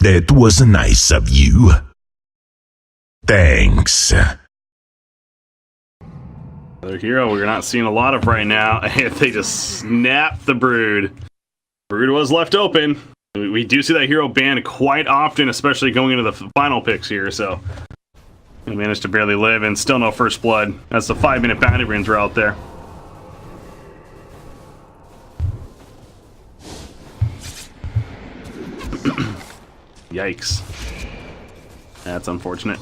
That was nice of you. Thanks. Another hero we're not seeing a lot of right now. They just snapped the Brood. Brood was left open. We do see that hero banned quite often, especially going into the final picks here, so we managed to barely live, and still no first blood. That's the 5-minute bounty runes are out there. Yikes. That's unfortunate.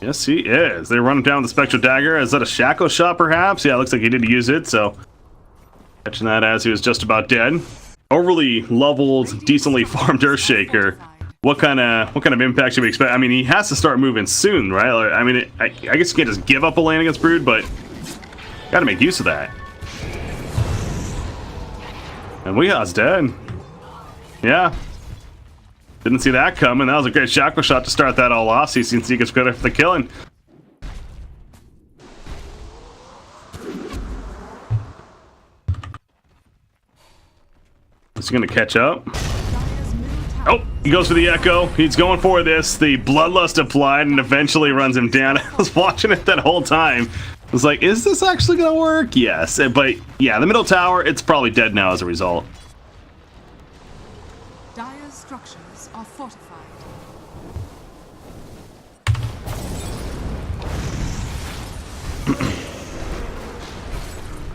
Yes, he is. They run him down with the Spectral Dagger. Is that a Shackle shot, perhaps? Yeah, it looks like he did use it, so catching that as he was just about dead. Overly leveled, decently farmed Earthshaker. What kind of impact should we expect? I mean, he has to start moving soon, right? I mean, I guess you can't just give up a lane against Brood, but gotta make use of that. And Weeha's dead. Yeah. Didn't see that coming. That was a great Shackle shot to start that all off. CCNC gets credit for the killing. Is he going to catch up? Oh, he goes for the Echo. He's going for this. The Bloodlust applied and eventually runs him down. I was watching it that whole time. I was like, is this actually going to work? Yes. But yeah, the middle tower, it's probably dead now as a result. Dire's structures are fortified.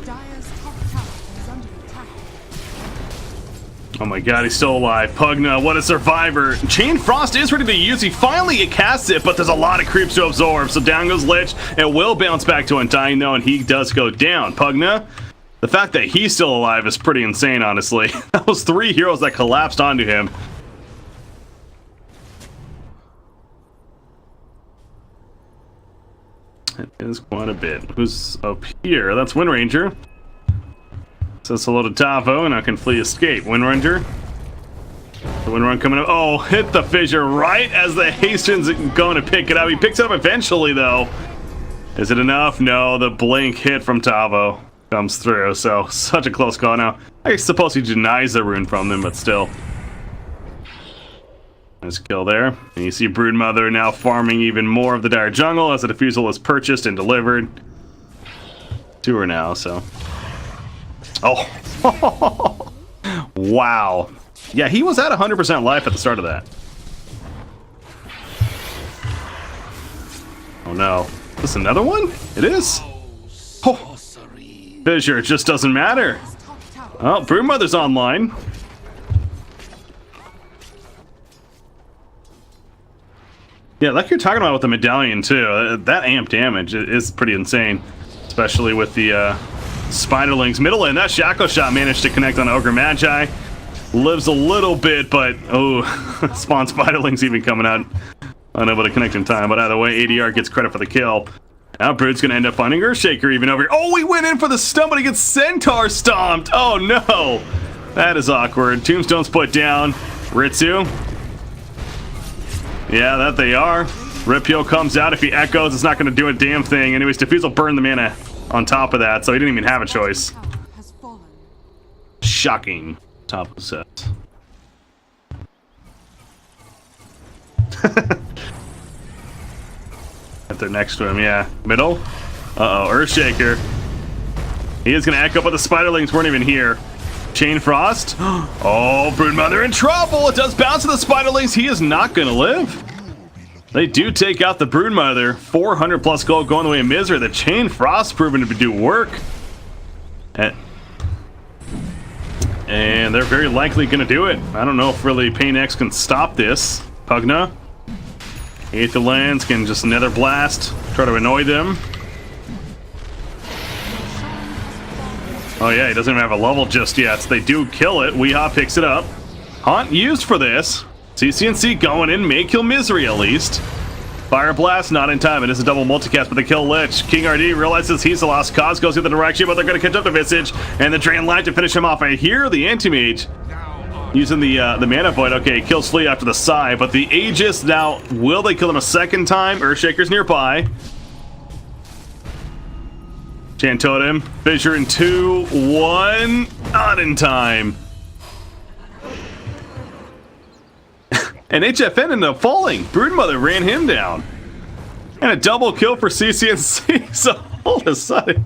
Dire's top tower is under attack. Oh my god, he's still alive. Pugna, what a survivor. Chain Frost is ready to use. He finally casts it, but there's a lot of creeps to absorb. So down goes Lich. It will bounce back to Undying though, and he does go down. Pugna, the fact that he's still alive is pretty insane, honestly. That was 3 heroes that collapsed onto him. It is quite a bit. Who's up here? That's Wind Ranger. Says hello to Tavo, and I can flee escape. Wind Ranger. The Wind Run coming up. Oh, hit the fissure right as the Hastings going to pick it up. He picks it up eventually, though. Is it enough? No, the blink hit from Tavo comes through. So, such a close call. Now, I suppose he denies the rune from them, but still. Nice kill there. And you see Broodmother now farming even more of the Dire Jungle as the Diffusal is purchased and delivered to her now, so. Oh. Wow. Yeah, he was at 100% life at the start of that. Oh no. Is this another one? It is. Oh. Fissure, it just doesn't matter. Oh, Broodmother's online. Yeah, like you're talking about with the medallion too. That amp damage is pretty insane, especially with the Spiderlings middle lane. That Shackle shot managed to connect on Ogre Magi. Lives a little bit, but oh, Spawn Spiderlings even coming out unable to connect in time. But either way, ADR gets credit for the kill. Now Brood's gonna end up finding Earthshaker even over here. Oh, he went in for the stun, but he gets Centaur stomped. Oh no, that is awkward. Tombstone's put down. Ritsu. Yeah, that they are. Ripio comes out. If he echoes, it's not going to do a damn thing. Anyways, Diffuse will burn the mana on top of that, so he didn't even have a choice. Shocking. Top of the set. Right there next to him, yeah. Middle. Uh-oh, Earthshaker. He is going to echo, but the Spiderlings weren't even here. Chain Frost. Oh, Broodmother in trouble. It does bounce to the Spiderlings. He is not going to live. They do take out the Broodmother. 400 plus gold going the way of Misery. The Chain Frost proven to do work. And they're very likely going to do it. I don't know if really paiN X can stop this. Pugna. Aether Lands can just Nether Blast. Try to annoy them. Oh yeah, he doesn't even have a level just yet. So they do kill it. Weehaw picks it up. Haunt used for this. CCNC going in, may kill Misery at least. Fire Blast not in time. It is a double multicast, but they kill Lich. King RD realizes he's a lost cause, goes the other direction, but they're going to catch up to Visage, and the Drain Light to finish him off. I hear the Anti-Mage using the Mana Void. Okay, kills Flea after the Psy, but the Aegis now, will they kill him a second time? Earthshaker's nearby. Chant Totem, Fissure in 2, 1, not in time. And HFN ended up falling. Broodmother ran him down. And a double kill for CCNC. So all of a sudden,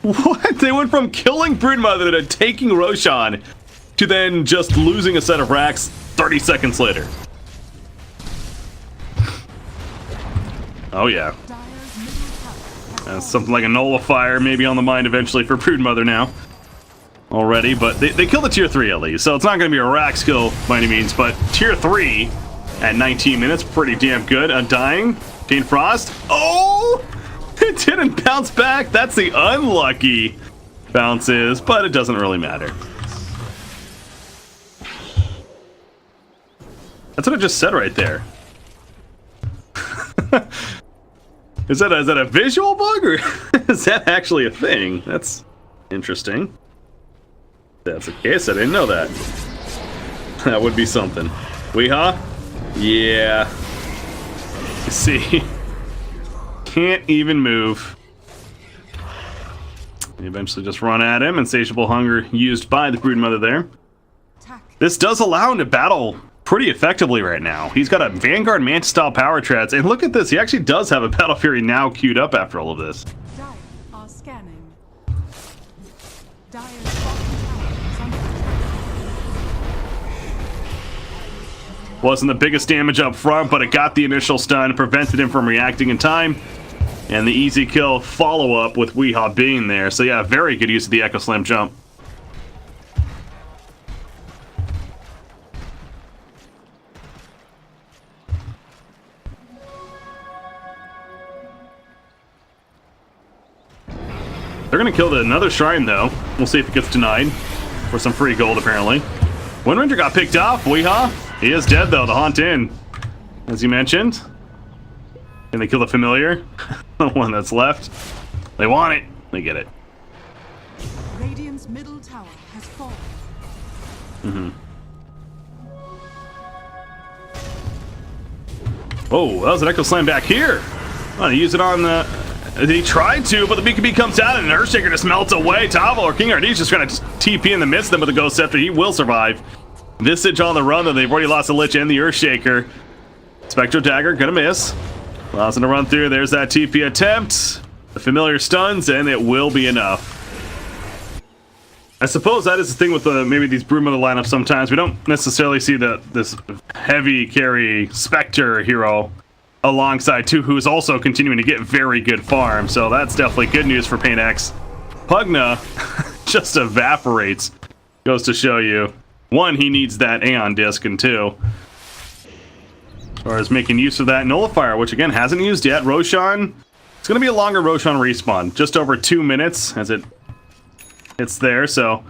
what? They went from killing Broodmother to taking Roshan to then just losing a set of racks 30 seconds later. Oh yeah. Something like a nullifier maybe on the mind eventually for Broodmother now. Already, but they killed the tier 3 at least, so it's not going to be a rack skill by any means, but tier 3 at 19 minutes, pretty damn good. Undying, Jane Frost. Oh! It didn't bounce back. That's the unlucky bounces, but it doesn't really matter. That's what I just said right there. Is that a visual bug, or is that actually a thing? That's interesting. If that's the case, I didn't know that. That would be something. Weehaw? Yeah. You see, can't even move. They eventually just run at him. Insatiable hunger used by the Broodmother there. This does allow him to battle pretty effectively right now. He's got a Vanguard Mantis style power treads, and look at this, he actually does have a Battle Fury now queued up after all of this. Dire are scanning. Dire's bottom tower is under attack. Wasn't the biggest damage up front, but it got the initial stun, prevented him from reacting in time, and the easy kill follow-up with Weehaw being there. So yeah, very good use of the Echo Slam jump. They're going to kill another shrine, though. We'll see if it gets denied for some free gold, apparently. Wind Ranger got picked off. Weehaw. He is dead, though. The Haunt in, as you mentioned. Can they kill the familiar? The one that's left. They want it. They get it. Radiant's middle tower has fallen. Oh, that was an Echo Slam back here. Oh, they use it on the... He tried to, but the BKB comes out and Earthshaker just melts away. Tavo or King RD's just going to TP in the midst of them with a Ghost Scepter. He will survive. Visage on the run, though. They've already lost the Lich and the Earthshaker. Spectral Dagger, gonna miss. Allows him to run through. There's that TP attempt. The familiar stuns, and it will be enough. I suppose that is the thing with maybe these Broodmother lineups sometimes. We don't necessarily see this heavy carry Spectre hero alongside two who's also continuing to get very good farm, so that's definitely good news for paiN X. Pugna just evaporates. Goes to show you, one, he needs that Aeon disc, and two, as far as making use of that Nullifier, which again hasn't used yet. Roshan, it's going to be a longer Roshan respawn, just over 2 minutes as it's there, so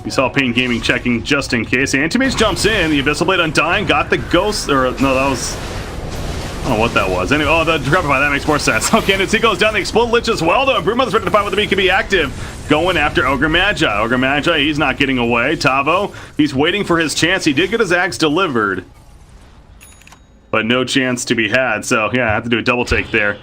you saw paiN Gaming checking just in case. Antimage jumps in, the Abyssal Blade Undying, got the Ghost, or no, that was... I don't know what that was. Anyway, oh, the Decrepify, that makes more sense. Okay, and as he goes down, the Explode Lich as well, though. Broodmother's ready to fight with the BKB active. Going after Ogre Magi. Ogre Magi, he's not getting away. Tavo, he's waiting for his chance. He did get his axe delivered, but no chance to be had. So, yeah, I have to do a double take there.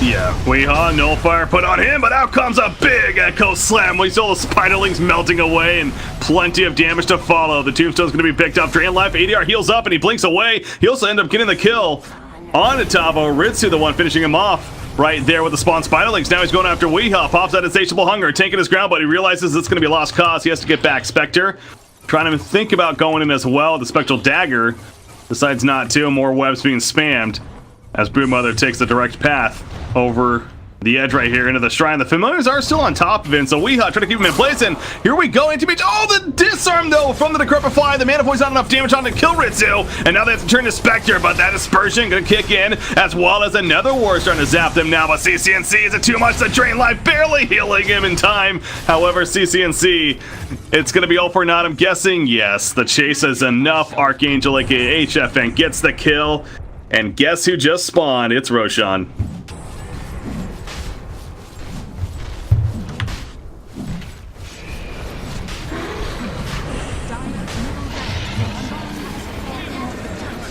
Yeah, Weehaw, Nullifier put on him, but out comes a big Echo Slam. We saw the Spiderlings melting away and plenty of damage to follow. The Tombstone's going to be picked up. Drain Life, ADR heals up and he blinks away. He also ends up getting the kill on Tavo. Ritsu, the one finishing him off right there with the spawn Spiderlings. Now he's going after Weehaw. Pops out Insatiable Hunger, taking his ground, but he realizes it's going to be a lost cause. He has to get back. Spectre trying to think about going in as well. The Spectral Dagger decides not to. More webs being spammed as Broodmother takes the direct path over the edge right here into the shrine. The familiars are still on top of it, so Weehaw trying to keep him in place, and here we go. Anti-Mage, oh, the disarm though from the Decrepify. The Mana Void's not enough damage on to kill Ritsu, and now they have to turn to Spectre, but that Dispersion gonna kick in, as well as another War starting to zap them now, but CCNC, is it too much? The Drain Life barely healing him in time. However, CCNC, it's gonna be all for naught, I'm guessing. Yes, the chase is enough. Archangel, aka HFN, gets the kill, and guess who just spawned? It's Roshan.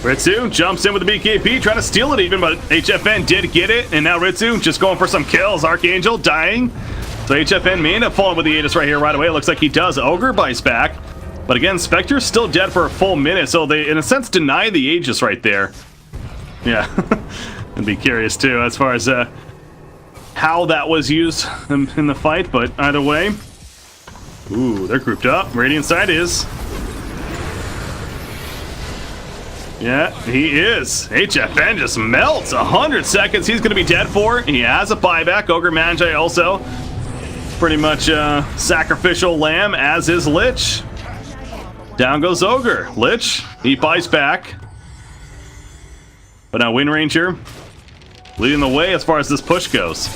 Ritsu jumps in with the BKB, trying to steal it even, but HFN did get it, and now Ritsu just going for some kills. Archangel dying. So HFN may end up falling with the Aegis right here right away. It looks like he does. Ogre bites back. But again, Spectre's still dead for a full minute, so they, in a sense, deny the Aegis right there. Yeah. I'd be curious, too, as far as how that was used in the fight, but either way. Ooh, they're grouped up. Radiant side is. Yeah, he is. HFN just melts. 100 seconds he's going to be dead for. He has a buyback. Ogre Magi also. Pretty much sacrificial lamb, as is Lich. Down goes Ogre. Lich, he buys back. But now Wind Ranger leading the way as far as this push goes.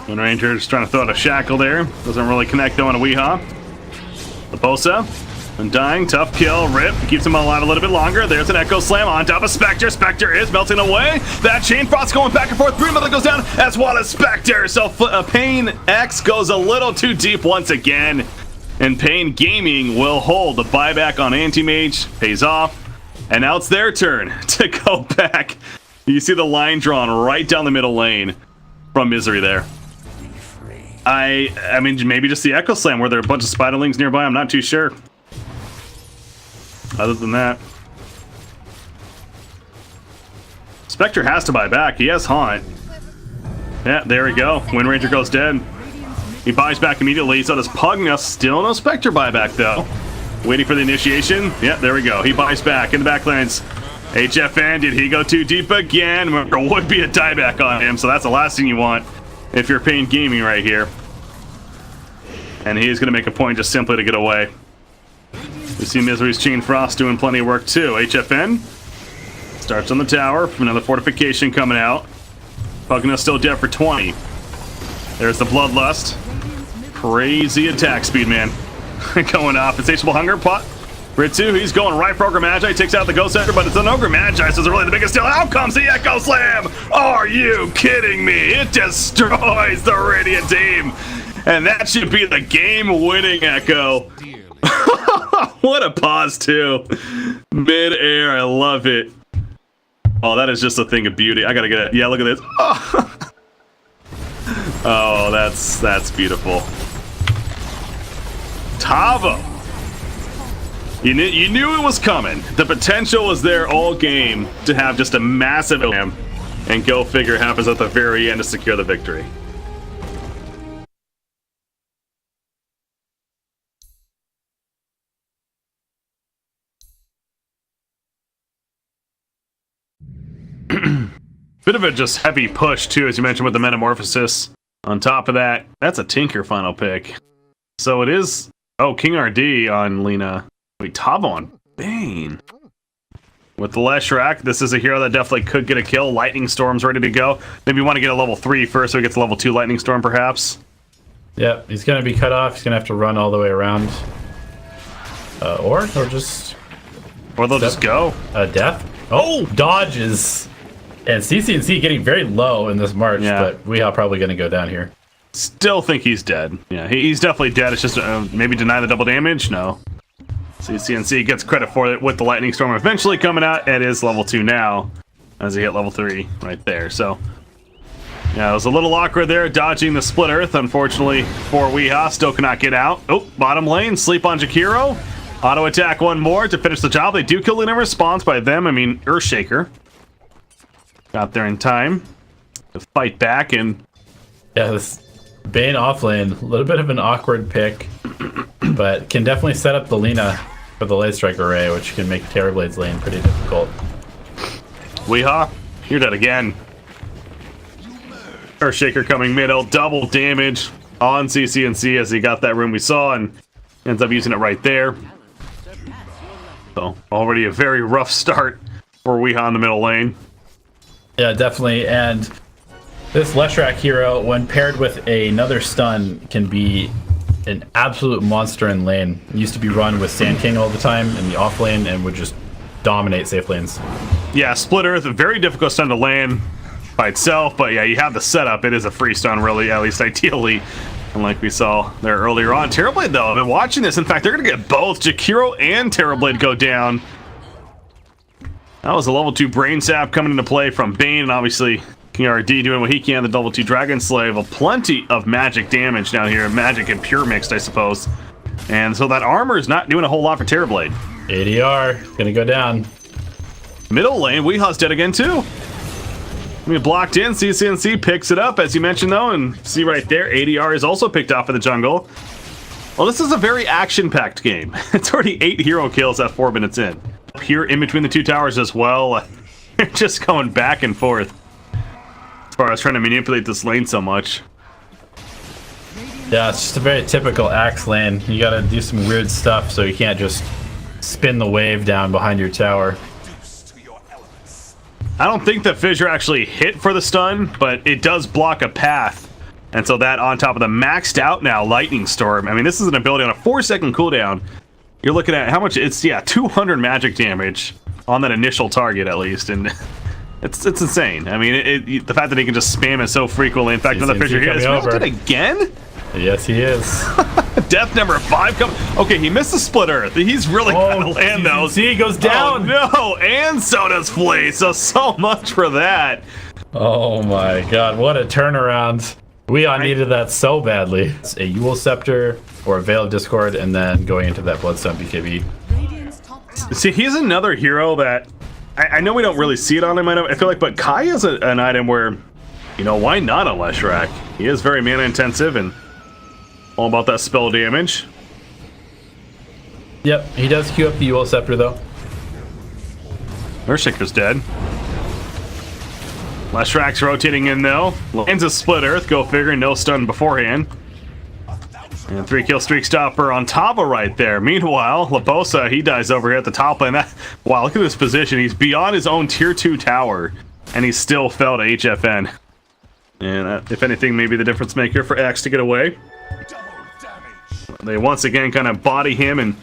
Wind Ranger just trying to throw out a shackle there. Doesn't really connect though on a Weehaw. The Bosa. Undying, tough kill, rip, keeps him alive a little bit longer. There's an Echo Slam on top of Spectre. Spectre is melting away. That Chain Frost going back and forth. Mother goes down as well as Spectre. So paiN X goes a little too deep once again. And paiN Gaming will hold. The buyback on Anti-Mage pays off. And now it's their turn to go back. You see the line drawn right down the middle lane from Misery there. I mean, maybe just the Echo Slam. Were there a bunch of Spiderlings nearby? I'm not too sure. Other than that, Spectre has to buy back. He has Haunt. Yeah, there we go. Wind Ranger goes dead. He buys back immediately. So does Pugna. Still no Spectre buyback though. Waiting for the initiation. Yeah, there we go. He buys back in the backlands. HFN, did he go too deep again? There would be a dieback on him, so that's the last thing you want if you're paiN Gaming right here. And he is going to make a point just simply to get away. We see Misery's Chain Frost doing plenty of work too. HFN starts on the tower. Another fortification coming out. Pugna still dead for 20. There's the Bloodlust. Crazy attack speed, man. Going off. Insatiable Hunger pot. Ritsu, he's going right for Ogre Magi. Takes out the Ghost Hunter, but it's an Ogre Magi, so it's really the biggest deal. Out comes the Echo Slam. Are you kidding me? It destroys the Radiant team. And that should be the game-winning Echo. What a pause, too. Mid-air, I love it. Oh, that is just a thing of beauty. I gotta get it. Yeah, look at this. Oh, oh that's beautiful. Tavo. You knew it was coming. The potential was there all game to have just a massive lamb, and go figure happens at the very end to secure the victory. Bit of a just heavy push too, as you mentioned, with the Metamorphosis. On top of that, that's a Tinker final pick. So it is. Oh, King RD on Lina. Wait, Tavo on Bane. With the Leshrac, this is a hero that definitely could get a kill. Lightning Storm's ready to go. Maybe you want to get a level 3 first, so he gets a level 2 Lightning Storm, perhaps. Yep, he's going to be cut off. He's going to have to run all the way around. Or they'll just go. Death. Oh, dodges. And CCNC getting very low in this March, but we are probably going to go down here. Still think he's dead. Yeah, he's definitely dead. It's just maybe deny the double damage? No. CCNC gets credit for it with the Lightning Storm eventually coming out. It is level 2 now, as he hit level 3 right there. So, yeah, it was a little awkward there, dodging the Split Earth. Unfortunately for Weehaw, still cannot get out. Oh, bottom lane, sleep on Jakiro. Auto attack one more to finish the job. They do kill in a response by them. I mean, Earthshaker got there in time to fight back, and yeah, this Bane offlane, a little bit of an awkward pick, but can definitely set up the Lina for the Light Strike Array, which can make Terrorblade's lane pretty difficult. Weehaw, you're dead again. Earthshaker coming middle, double damage on CCNC as he got that room we saw and ends up using it right there. So already a very rough start for Weehaw in the middle lane. Yeah, definitely. And this Leshrac hero, when paired with another stun, can be an absolute monster in lane. It used to be run with Sand King all the time in the off lane and would just dominate safe lanes. Yeah, Split Earth, a very difficult stun to land by itself, but yeah, you have the setup. It is a free stun, really, at least ideally. Like we saw there earlier on. Terrorblade, though, I've been watching this. In fact, they're going to get both Jakiro and Terrorblade go down. That was a level 2 Brain Sap coming into play from baiN, and obviously King RD doing what he can. The level 2 Dragon Slave. Plenty of magic damage down here. Magic and pure mixed, I suppose. And so that armor is not doing a whole lot for Terrorblade. ADR going to go down. Middle lane, Weeha's dead again, too. I mean, blocked in, CCNC picks it up, as you mentioned, though, and see right there, ADR is also picked off in the jungle. Well, this is a very action-packed game. It's already 8 hero kills at 4 minutes in. Here, in between the 2 towers as well, they're just going back and forth as far as trying to manipulate this lane so much. Yeah, it's just a very typical Axe lane. You gotta do some weird stuff so you can't just spin the wave down behind your tower. I don't think the fissure actually hit for the stun, but it does block a path. And so that on top of the maxed out now Lightning Storm. I mean, this is an ability on a 4-second cooldown. You're looking at how much it's, yeah, 200 magic damage on that initial target at least. And it's insane. I mean, the fact that he can just spam it so frequently. In fact, another fissure here is melted again? Yes, he is. Death number 5 coming. Okay, he missed the split earth. He's really gonna land those. See, he goes down. Oh, no, and so does Flea. So much for that. Oh my god, what a turnaround. We all needed that so badly. It's a Yule Scepter or a Veil of Discord, and then going into that Bloodstone BKB. See, he's another hero that I know we don't really see it on him. I feel like, but Kai is an item where, you know, why not a Leshrac? He is very mana intensive and all about that spell damage. Yep, he does queue up the Yule Scepter though. Earthshaker's dead. Leshrac's rotating in though. Lands a split earth, go figure, no stun beforehand. And 3-kill streak stopper on Tava right there. Meanwhile, Labosa, he dies over here at the top lane. Wow, look at this position. He's beyond his own tier 2 tower, and he still fell to HFN. And if anything, maybe the difference maker for X to get away. They once again kind of body him and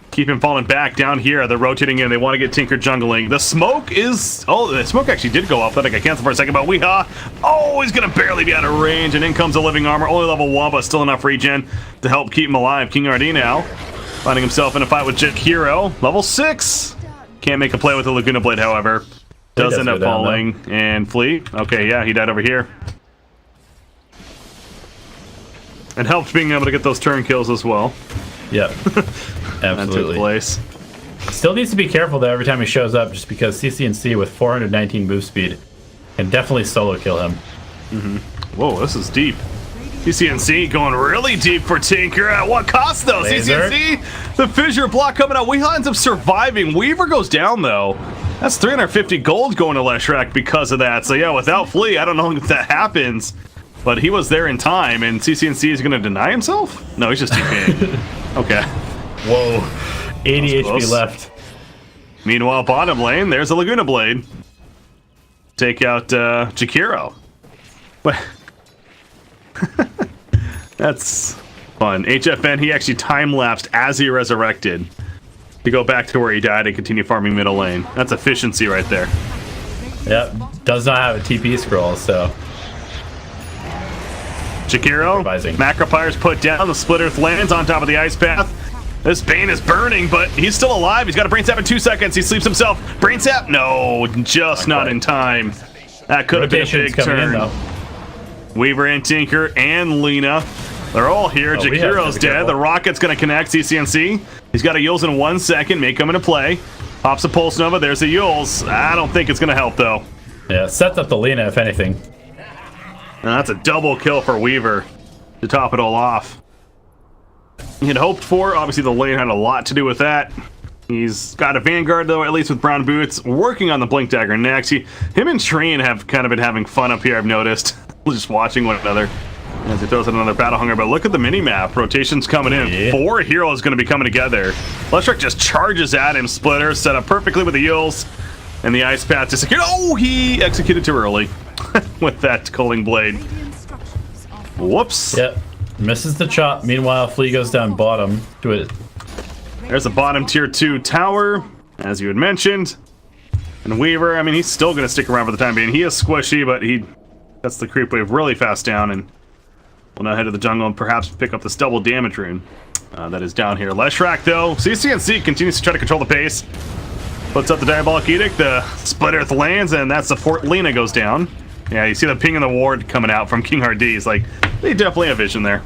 keep him falling back down here. They're rotating in. They want to get Tinker jungling. The smoke is... Oh, the smoke actually did go off. I think I canceled for a second, but Weeha... Oh, he's going to barely be out of range. And in comes a living armor. Only level 1, but still enough regen to help keep him alive. King RD now finding himself in a fight with Jakiro. Level 6. Can't make a play with the Laguna Blade, however. Does end up falling. And Flea. Okay, yeah, he died over here. And helped being able to get those turn kills as well. Yep. Absolutely. Place. Still needs to be careful though every time he shows up, just because CCNC with 419 move speed can definitely solo kill him. Whoa, this is deep. CCNC going really deep for Tinker. At what cost though? Laser. CCNC, the fissure block coming out. Weeha ends up surviving. Weaver goes down though. That's 350 gold going to Leshrac because of that. So yeah, without Flea, I don't know if that happens. But he was there in time, and CCNC is going to deny himself? No, he's just TPing. Okay. Whoa. 80 HP left. Meanwhile, bottom lane, there's a Laguna Blade. Take out Jakiro. But that's fun. HFN, he actually time-lapsed as he resurrected to go back to where he died and continue farming middle lane. That's efficiency right there. Yep. Does not have a TP scroll, so... Jakiro, Macropyre's put down, the Split Earth lands on top of the ice path. This baiN is burning, but he's still alive. He's got a Brain Sap in 2 seconds. He sleeps himself. Brain Sap? No, just not in time. That could have been a big turn. Weaver and Tinker and Lena. They're all here. Jakiro's dead. The rocket's going to connect CCNC. He's got a Yules in 1 second. May come into play. Pops a Pulse Nova. There's a Yules. I don't think it's going to help, though. Yeah, sets up the Lena, if anything. And that's a double kill for Weaver to top it all off. He had hoped for. Obviously, the lane had a lot to do with that. He's got a Vanguard, though, at least with Brown Boots, working on the Blink Dagger next. Him and Treen have kind of been having fun up here, I've noticed. Just watching one another as he throws out another Battle Hunger. But look at the mini-map. Rotation's coming in. Yeah. 4 heroes going to be coming together. Leshrac just charges at him. Splitter set up perfectly with the Yules. And the Ice Path to secure. Oh, he executed too early with that Culling Blade. Whoops. Yep. Misses the chop. Meanwhile, Flea goes down bottom to it. There's a bottom tier 2 tower, as you had mentioned. And Weaver, I mean, he's still going to stick around for the time being. He is squishy, but he gets the creep wave really fast down and We'll now head to the jungle and perhaps pick up this double damage rune that is down here. Leshrac, though, CCNC continues to try to control the pace. Puts up the Diabolic Edict, the Split Earth lands, and that support Lina goes down. Yeah, you see the ping and the ward coming out from King Hardis. Like, they definitely have vision there.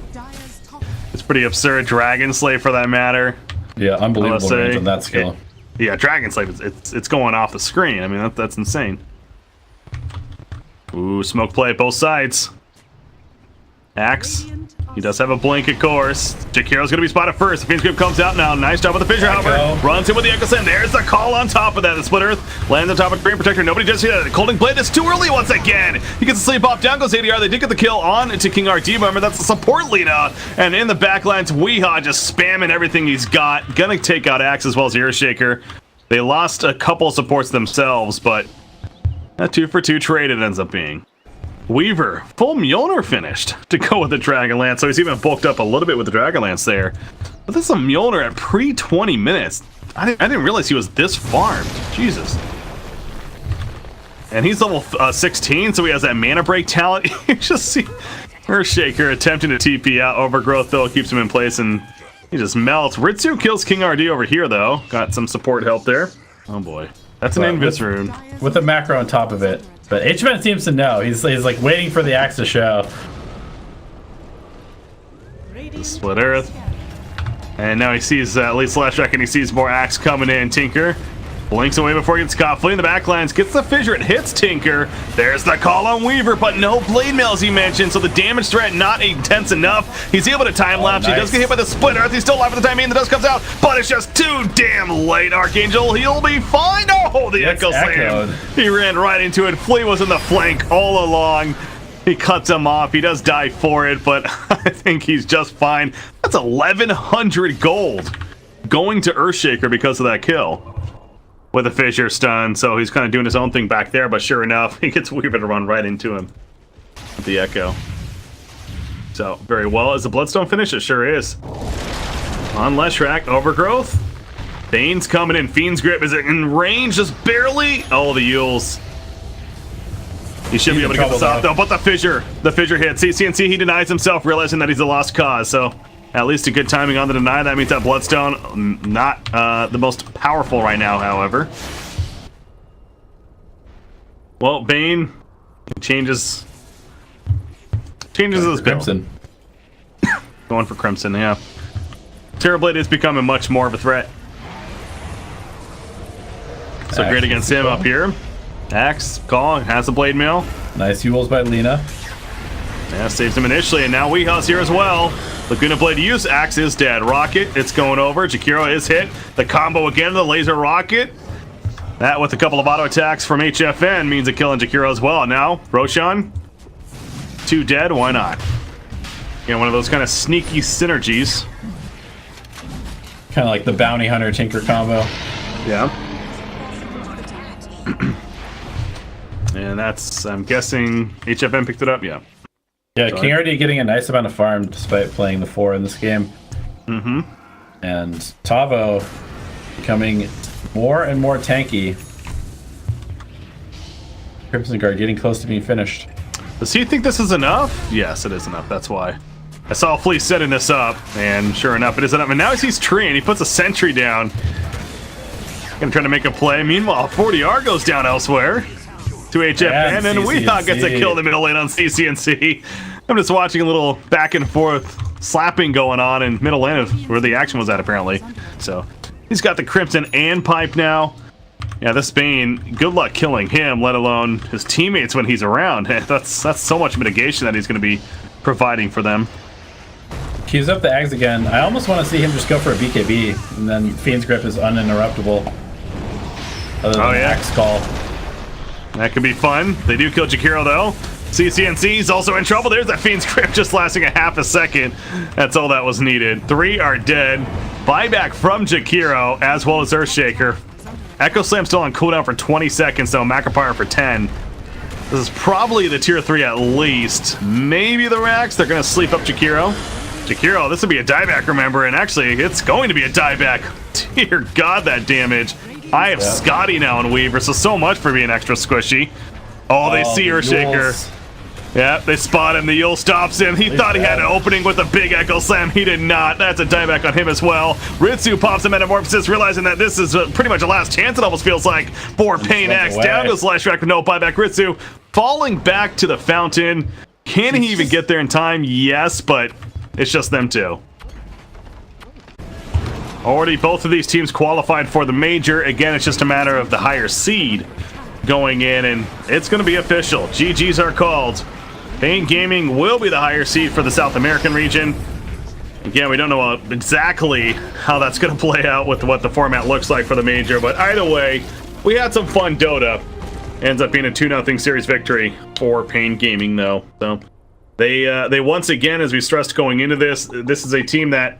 It's pretty absurd. Dragon Slave, for that matter. Yeah, unbelievable range on that skill. Yeah, Dragon Slave, it's going off the screen. I mean, that's insane. Ooh, smoke play at both sides. Axe. He does have a blink, of course. Jakiro's gonna be spotted first. The Fiend's Grip comes out now. Nice job with the Fissure, however. Runs in with the Echo Slam. There's the call on top of that. The Split Earth lands on top of Green Protector. Nobody does see that. The Colding Blade is too early once again. He gets a sleep off. Down goes ADR. They did get the kill on to King RD. Remember, that's the support Lina. And in the backlines, Weehaw just spamming everything he's got. Gonna take out Axe as well as Earthshaker. They lost a couple supports themselves, but a 2-for-2 trade it ends up being. Weaver, full Mjolnir finished to go with the Dragonlance, so he's even bulked up a little bit with the Dragonlance there. But this is a Mjolnir at pre-20 minutes. I didn't realize he was this farmed. Jesus. And he's level 16, so he has that mana break talent. You just see Earthshaker attempting to TP out. Overgrowth, though, keeps him in place, and he just melts. Ritsu kills King RD over here, though. Got some support help there. Oh, boy. That's an Invis rune. With a macro on top of it. But HFN seems to know. He's like waiting for the axe to show. The Split Earth. And now he sees at least Leshrac, and he sees more axe coming in. Tinker blinks away before he gets caught. Fleeing the backlines, gets the fissure. It hits Tinker. There's the call on Weaver, but no blade mail, as he mentioned, so the damage threat not intense enough. He's able to time lapse. Nice. He does get hit by the Split Earth. He's still alive at the time being. The dust comes out, but it's just too damn late. Archangel, he'll be fine. Oh, the Echo Slam. He ran right into it. Flea was in the flank all along. He cuts him off. He does die for it, but I think he's just fine. That's 1,100 gold going to Earthshaker because of that kill. With a fissure stun, so he's kind of doing his own thing back there, but sure enough, he gets Weaver to run right into him with the Echo. So, very well. Is the Bloodstone finish? It sure is. On Leshrac, Overgrowth. Bane's coming in. Fiend's Grip, is it in range? Just barely? Oh, the Yules. He should be able to get this off, though, but the fissure hits. CCNC, he denies himself, realizing that he's a lost cause, so at least a good timing on the deny. That means that Bloodstone, not the most powerful right now, however. Well, Bane changes his Crimson. Going for Crimson, yeah. Terrorblade is becoming much more of a threat. So great against him up here. Axe, call, has a blade mail. Nice Yules by Lina. Yeah, saves him initially, and now Weehaw's here as well. Laguna Blade use, Axe is dead. Rocket, it's going over. Jakiro is hit. The combo again, the laser rocket. That with a couple of auto attacks from HFN means a kill on Jakiro as well. Now, Roshan, 2 dead, why not? Again, one of those kind of sneaky synergies. Kind of like the Bounty Hunter Tinker combo. Yeah. And that's, I'm guessing, HFN picked it up, yeah. Yeah, King RD getting a nice amount of farm despite playing the 4 in this game. Mm-hmm. And Tavo becoming more and more tanky. Crimson Guard getting close to being finished. Does he think this is enough? Yes, it is enough, that's why. I saw Flea setting this up, and sure enough, it is enough. And now he sees Tree, and he puts a sentry down. Gonna try to make a play. Meanwhile, 40R goes down elsewhere to HFN, and Weehawk gets a kill in the middle lane on CCNC. I'm just watching a little back and forth slapping going on in middle lane where the action was at, apparently. So he's got the Crimson and Pipe now. Yeah, this Bane, good luck killing him, let alone his teammates when he's around. That's so much mitigation that he's going to be providing for them. Queues up the Ags again. I almost want to see him just go for a BKB, and then Fiend's Grip is uninterruptible. Other than the Axe call. That could be fun. They do kill Jakiro, though. CCNC's also in trouble. There's that Fiend's Grip just lasting a half a second. That's all that was needed. 3 are dead. Buyback from Jakiro, as well as Earthshaker. Echo Slam still on cooldown for 20 seconds, though. Macropyre for 10. This is probably the tier 3 at least. Maybe the Rax. They're going to sleep up Jakiro. Jakiro, this would be a dieback, remember, and actually, it's going to be a dieback. Dear God, that damage. I have Scotty now in Weaver, so much for being extra squishy. Oh, they see Earthshaker. Yeah, they spot him. The Yule stops him. He thought he had an opening with a big Echo Slam. He did not. That's a dieback on him as well. Ritsu pops a Metamorphosis, realizing that this is pretty much a last chance, it almost feels like, for paiN X. Down goes Leshrac with no buyback. Ritsu falling back to the fountain. Can he even get there in time? Yes, but it's just them two. Already both of these teams qualified for the major. Again, it's just a matter of the higher seed going in, and it's going to be official. GGs are called. paiN Gaming will be the higher seed for the South American region. Again, we don't know exactly how that's going to play out with what the format looks like for the major, but either way, we had some fun Dota. Ends up being a 2-0 series victory for paiN Gaming, though. So they once again, as we stressed going into this is a team that